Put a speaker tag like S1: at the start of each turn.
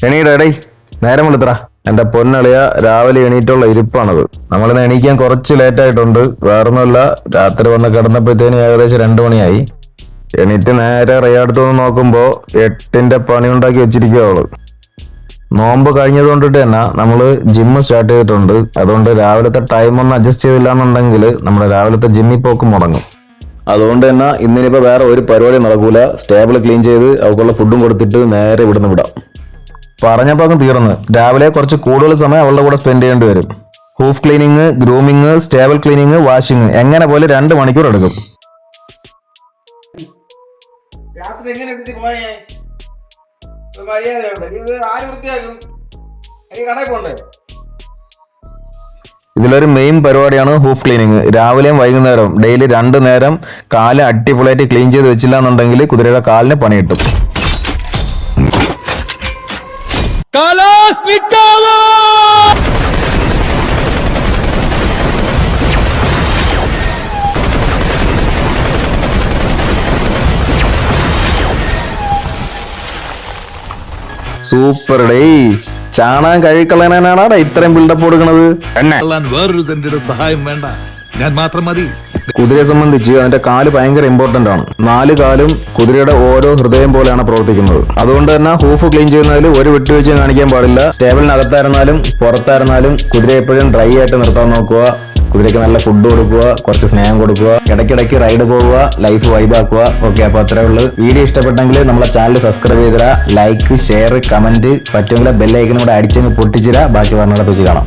S1: എണീടേ നേരം വിളിത്തറ. എന്റെ പൊന്നളിയ രാവിലെ എണീറ്റുള്ള ഇരിപ്പാണത്. നമ്മളിന്ന് എണീക്കാൻ കുറച്ച് ലേറ്റ് ആയിട്ടുണ്ട്. വേറൊന്നുമല്ല, രാത്രി വന്ന് കിടന്നപ്പോഴത്തേന് ഏകദേശം 2 മണിയായി. എണീറ്റ് നേരെ റയ്യാടുത്ത് വന്ന് നോക്കുമ്പോ 8ന്റെ പണി ഉണ്ടാക്കി വെച്ചിരിക്കുക അവള്. നോമ്പ് കഴിഞ്ഞത് കൊണ്ടിട്ട് തന്നെ നമ്മള് ജിമ്മ് സ്റ്റാർട്ട് ചെയ്തിട്ടുണ്ട്. അതുകൊണ്ട് രാവിലത്തെ ടൈം ഒന്ന് അഡ്ജസ്റ്റ് ചെയ്തില്ല എന്നുണ്ടെങ്കിൽ നമ്മുടെ രാവിലത്തെ ജിമ്മിൽ പോക്ക് മുടങ്ങും. അതുകൊണ്ട് തന്നെ ഇന്നിനിപ്പോ വേറെ ഒരു പരിപാടി നടക്കൂല. സ്റ്റേബിൾ ക്ലീൻ ചെയ്ത് അവൾക്കുള്ള ഫുഡും കൊടുത്തിട്ട് നേരെ ഇവിടുന്ന് വിടാം. പറഞ്ഞപ്പോ അങ്ങ് തീർന്ന്. രാവിലെ കുറച്ച് കൂടുതൽ സമയം അവളുടെ കൂടെ സ്പെൻഡ് ചെയ്യേണ്ടി വരും. Hoof cleaning, grooming, stable cleaning, washing, എങ്ങനെ പോലെ 2 മണിക്കൂർ എടുക്കും. ഇതിലൊരു മെയിൻ പരിപാടിയാണ് ഹൂഫ് ക്ലീനിങ്. രാവിലെയും വൈകുന്നേരവും ഡെയിലി 2 നേരം കാല് അടിപൊളിയായിട്ട് ക്ലീൻ ചെയ്ത് വെച്ചില്ല എന്നുണ്ടെങ്കിൽ കുതിരയുടെ കാലിന് പണി കിട്ടും. Super day. ചാണകം കഴുകിക്കളയാനാണ് ഇത്രയും ബിൽഡപ്പ് കൊടുക്കണത്.
S2: വേറൊരു തന്റെ സഹായം വേണ്ട, ഞാൻ മാത്രം മതി.
S1: കുതിരയെ സംബന്ധിച്ച് അതിന്റെ കാല് ഭയങ്കര ഇമ്പോർട്ടന്റ് ആണ്. 4 കാലും കുതിരയുടെ ഓരോ ഹൃദയം പോലെയാണ് പ്രവർത്തിക്കുന്നത്. അതുകൊണ്ട് തന്നെ ഹൂഫ് ക്ലീൻ ചെയ്യുന്നതിൽ ഒരു വിട്ടുവീഴ്ചയും കാണിക്കാൻ പാടില്ല. സ്റ്റേബിളിനകത്തായിരുന്നാലും പുറത്തായിരുന്നാലും കുതിരയെ എപ്പോഴും ഡ്രൈ ആയിട്ട് നിർത്താൻ നോക്കുക. കുതിരയ്ക്ക് നല്ല ഫുഡ് കൊടുക്കുക, കുറച്ച് സ്നേഹം കൊടുക്കുക, ഇടയ്ക്കിടയ്ക്ക് റൈഡ് പോവുക, ലൈഫ് വൈബാക്കുക. ഓക്കെ, അപ്പൊ അത്രേ ഉള്ളൂ. വീഡിയോ ഇഷ്ടപ്പെട്ടെങ്കിൽ നമ്മളെ ചാനൽ സബ്സ്ക്രൈബ് ചെയ്തരാ. ലൈക്ക്, ഷെയർ, കമന്റ്, പറ്റുമെങ്കിൽ ബെല്ലൈക്കനും കൂടെ അടിച്ചങ്ങ് പൊട്ടിച്ചിരാ. ബാക്കി പറഞ്ഞിടത്ത് വെച്ച് കാണാം.